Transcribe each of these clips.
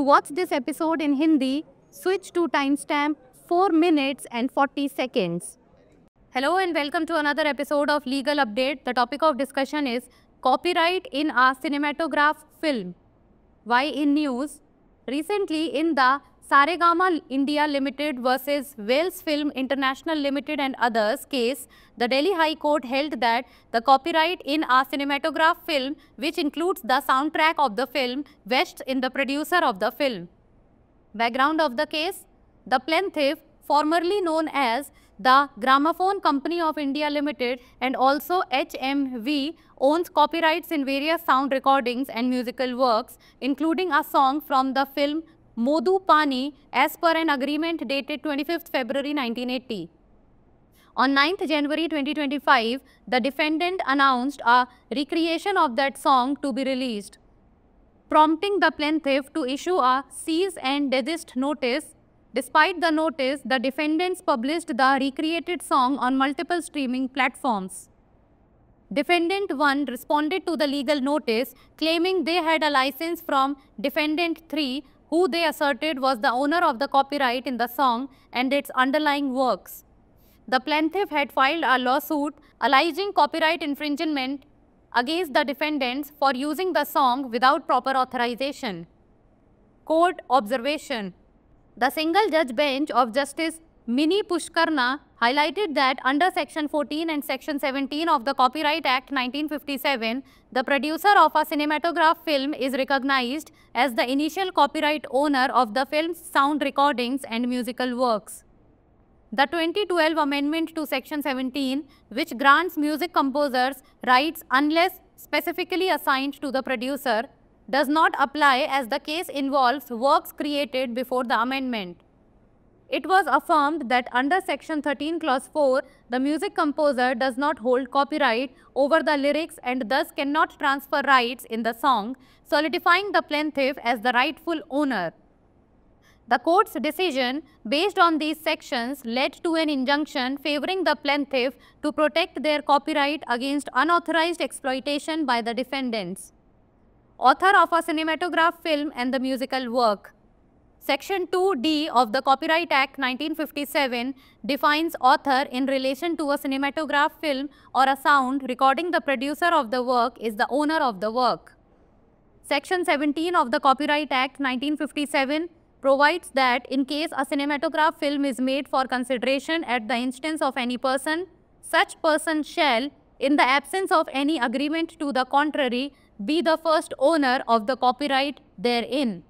watch this episode in Hindi, switch to timestamp 4 minutes and 40 seconds. Hello and welcome to another episode of Legal Update. The topic of discussion is copyright in a cinematograph film. Why in news? Recently in the Saregama India Limited versus Wales Film International Limited and others case, the Delhi High Court held that the copyright in a cinematograph film, which includes the soundtrack of the film, vests in the producer of the film. Background of the case: the plaintiff, formerly known as the Gramophone Company of India Limited and also HMV, owns copyrights in various sound recordings and musical works, including a song from the film Modu Pani as per an agreement dated 25th February 1980. On 9th January 2025, the defendant announced a recreation of that song to be released, prompting the plaintiff to issue a cease and desist notice. Despite the notice, the defendants published the recreated song on multiple streaming platforms. Defendant 1 responded to the legal notice, claiming they had a license from Defendant 3, who they asserted was the owner of the copyright in the song and its underlying works. The plaintiff had filed a lawsuit alleging copyright infringement against the defendants for using the song without proper authorization. Court observation: the single judge bench of Justice Mini Pushkarna highlighted that under Section 14 and Section 17 of the Copyright Act 1957, the producer of a cinematograph film is recognized as the initial copyright owner of the film's sound recordings and musical works. The 2012 amendment to Section 17, which grants music composers rights unless specifically assigned to the producer, does not apply as the case involves works created before the amendment. It was affirmed that under Section 13 Clause 4, the music composer does not hold copyright over the lyrics and thus cannot transfer rights in the song, solidifying the plaintiff as the rightful owner. The court's decision based on these sections led to an injunction favoring the plaintiff to protect their copyright against unauthorized exploitation by the defendants. Author of a cinematograph film and the musical work. Section 2D of the Copyright Act 1957 defines author in relation to a cinematograph film or a sound recording. The producer of the work is the owner of the work. Section 17 of the Copyright Act 1957 provides that in case a cinematograph film is made for consideration at the instance of any person, such person shall, in the absence of any agreement to the contrary, be the first owner of the copyright therein.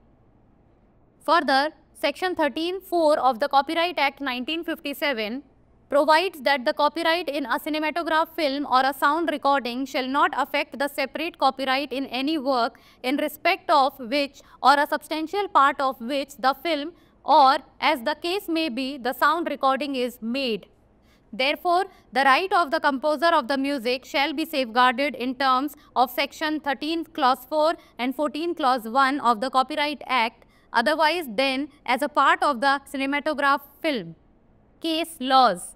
Further, Section 13(4) of the Copyright Act 1957 provides that the copyright in a cinematograph film or a sound recording shall not affect the separate copyright in any work in respect of which or a substantial part of which the film or, as the case may be, the sound recording is made. Therefore, the right of the composer of the music shall be safeguarded in terms of Section 13 Clause 4 and 14 Clause 1 of the Copyright Act, otherwise then as a part of the cinematograph film. Case laws.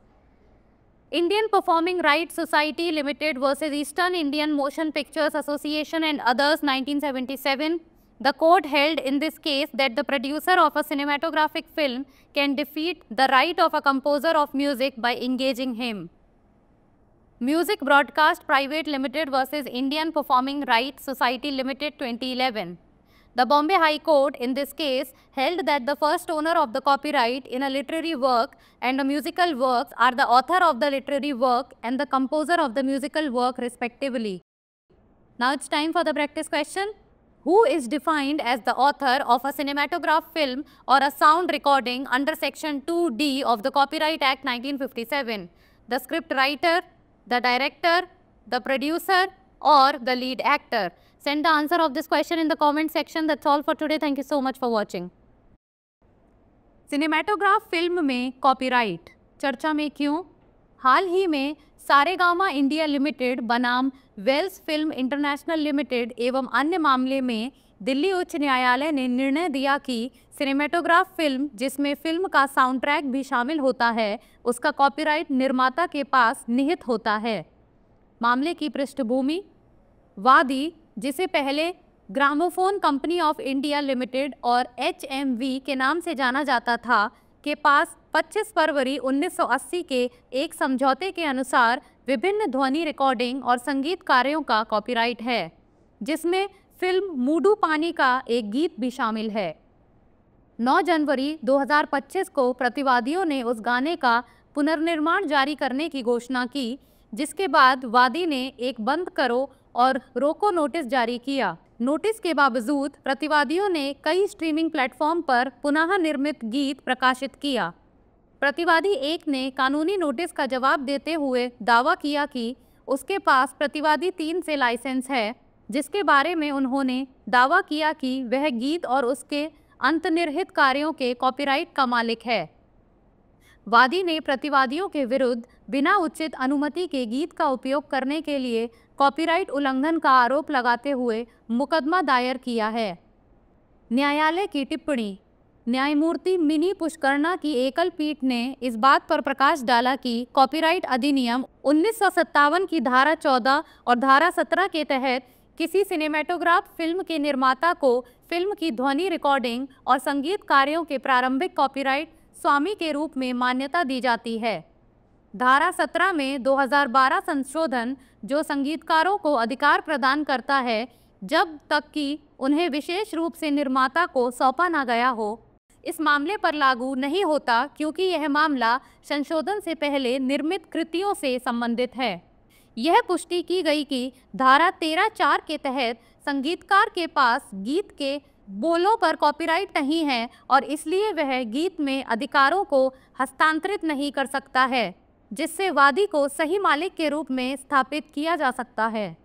Indian Performing Rights Society Limited versus Eastern Indian Motion Pictures Association and others, 1977. The court held in this case that the producer of a cinematographic film can defeat the right of a composer of music by engaging him. Music Broadcast Private Limited versus Indian Performing Rights Society Limited, 2011. The Bombay High Court in this case held that the first owner of the copyright in a literary work and a musical work are the author of the literary work and the composer of the musical work respectively. Now it's time for the practice question. Who is defined as the author of a cinematograph film or a sound recording under Section 2D of the Copyright Act 1957? The script writer, the director, the producer, or the lead actor? Send the answer of this question in the comment section. That's all for today. Thank you so much for watching. Cinematograph film में copyright चर्चा में क्यों? हाल ही में Saregama India limited बनाम Wales film international limited एवं अन्य मामले में दिल्ली उच्च न्यायालय ने निर्णय दिया कि सिनेमेटोग्राफ फिल्म जिसमें फिल्म का साउंड ट्रैक भी शामिल होता है, उसका कॉपीराइट निर्माता के पास निहित होता है। मामले की पृष्ठभूमि: वादी, जिसे पहले gramophone company of India limited और HMV के नाम से जाना जाता था के पास 25 फरवरी 1980 के एक समझौते के अनुसार विभिन्न ध्वनि रिकॉर्डिंग और संगीत कार्यों का कॉपीराइट है, जिसमें फिल्म मूडू पानी का एक गीत भी शामिल है। 9 जनवरी 2025 को प्रतिवादियों ने उस गाने का पुनर्निर्माण जारी करने की घोषणा की, जिसके बाद वादी ने एक बंद करो और रोको नोटिस जारी किया। नोटिस के बावजूद प्रतिवादियों ने कई स्ट्रीमिंग प्लेटफॉर्म पर पुनः निर्मित गीत प्रकाशित किया। प्रतिवादी 1 ने कानूनी नोटिस का जवाब देते हुए दावा किया कि उसके पास प्रतिवादी 3 से लाइसेंस है, जिसके बारे में उन्होंने दावा किया कि वह गीत और उसके अंतर्निहित कार्यों के कॉपीराइट का मालिक है। वादी ने प्रतिवादियों के विरुद्ध बिना उचित अनुमति के गीत का उपयोग करने के लिए कॉपीराइट उल्लंघन का आरोप लगाते हुए मुकदमा दायर किया है। न्यायालय की टिप्पणी। न्यायमूर्ति मिनी पुष्करना की एकल पीठ ने इस बात पर प्रकाश डाला कि कॉपीराइट अधिनियम 1957 की धारा 14 और धारा 17 के तहत किसी सिनेमेटोग्राफ फिल्म के निर्माता को फिल्म की ध्वनि रिकॉर्डिंग और संगीत कार्यों के प्रारंभिक कॉपीराइट स्वामी के रूप में मान्यता दी जाती है। धारा 17 में 2012 संशोधन जो संगीतकारों को अधिकार प्रदान करता है जब तक कि उन्हें विशेष रूप से निर्माता को सौंपा ना गया हो, इस मामले पर लागू नहीं होता, क्योंकि यह मामला संशोधन से पहले निर्मित कृतियों से संबंधित है। यह पुष्टि की गई कि धारा 13(4) के तहत संगीतकार के पास गीत के बोलों पर कॉपीराइट नहीं है और इसलिए वह गीत में अधिकारों को हस्तांतरित नहीं कर सकता है, जिससे वादी को सही मालिक के रूप में स्थापित किया जा सकता है।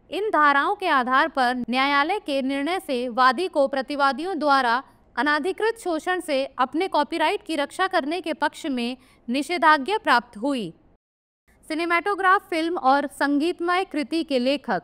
इन धाराओं के आधार पर न्यायालय के निर्णय से वादी को प्रतिवादियों द्वारा अनाधिकृत शोषण से अपने कॉपीराइट की रक्षा करने के पक्ष में निषेधाज्ञा प्राप्त हुई। सिनेमेटोग्राफ फिल्म और संगीतमय कृति के लेखक।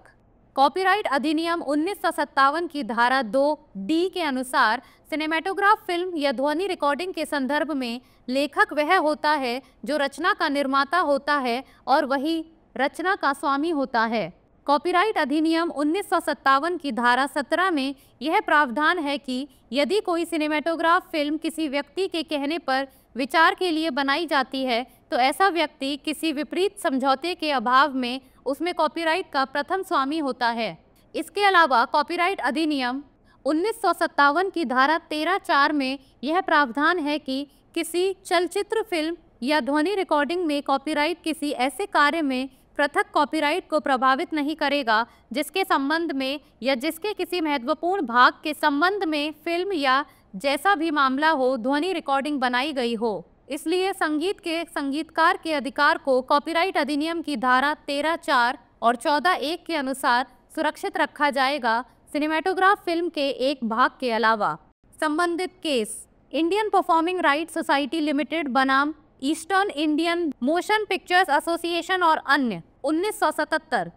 कॉपीराइट अधिनियम 1957 की धारा 2D के अनुसार सिनेमेटोग्राफ फिल्म या ध्वनि रिकॉर्डिंग के संदर्भ में लेखक वह होता है जो रचना का निर्माता होता है और वही रचना का स्वामी होता है। कॉपीराइट अधिनियम 1957 की धारा 17 में यह प्रावधान है कि यदि कोई सिनेमेटोग्राफ फिल्म किसी व्यक्ति के कहने पर विचार के लिए बनाई जाती है तो ऐसा व्यक्ति किसी विपरीत समझौते के अभाव में उसमें कॉपीराइट का प्रथम स्वामी होता है। इसके अलावा कॉपीराइट अधिनियम 1957 की धारा 13(4) में यह प्रावधान है कि किसी चलचित्र फिल्म या ध्वनि रिकॉर्डिंग में कॉपीराइट किसी ऐसे कार्य में पृथक कॉपीराइट को प्रभावित नहीं करेगा जिसके संबंध में या जिसके किसी महत्वपूर्ण भाग के संबंध में फिल्म या जैसा भी मामला हो ध्वनि रिकॉर्डिंग बनाई गई हो। इसलिए संगीत के संगीतकार के अधिकार को कॉपीराइट अधिनियम की धारा 13(4) और 14(1) के अनुसार सुरक्षित रखा जाएगा, सिनेमेटोग्राफ फिल्म के एक भाग के अलावा। संबंधित case. Indian performing rights society limited बनाम eastern Indian motion pictures association और अन्य 1977।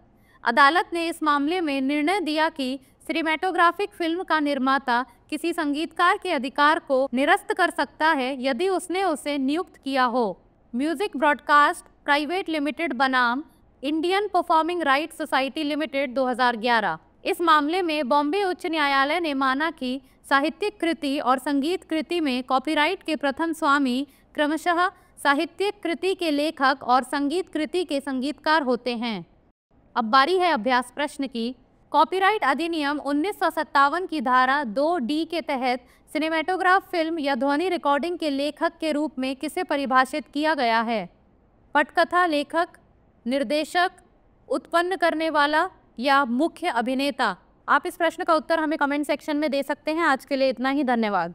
अदालत ने इस मामले में निर्णय दिया कि सिनेमेटोग्राफिक फिल्म का निर्माता किसी संगीतकार के अधिकार को निरस्त कर सकता है यदि उसने उसे नियुक्त किया हो। म्यूजिक ब्रॉडकास्ट प्राइवेट लिमिटेड बनाम Indian performing rights society limited 2011। इस मामले में बॉम्बे उच्च न्यायालय ने माना कि साहित्यिक कृति और संगीत कृति में कॉपीराइट के प्रथम स्वामी क्रमशः साहित्यिक कृति के लेखक और संगीत कृति के संगीतकार होते हैं। अब बारी है अभ्यास प्रश्न की। कॉपीराइट अधिनियम 1957 की धारा 2D के तहत सिनेमेटोग्राफ फिल्म या ध्वनि रिकॉर्डिंग के लेखक के रूप में किसे परिभाषित किया गया है? पटकथा लेखक, निर्देशक, उत्पन्न करने वाला या मुख्य अभिनेता? आप इस प्रश्न का उत्तर हमें कमेंट सेक्शन में दे सकते हैं। आज के लिए इतना ही, धन्यवाद।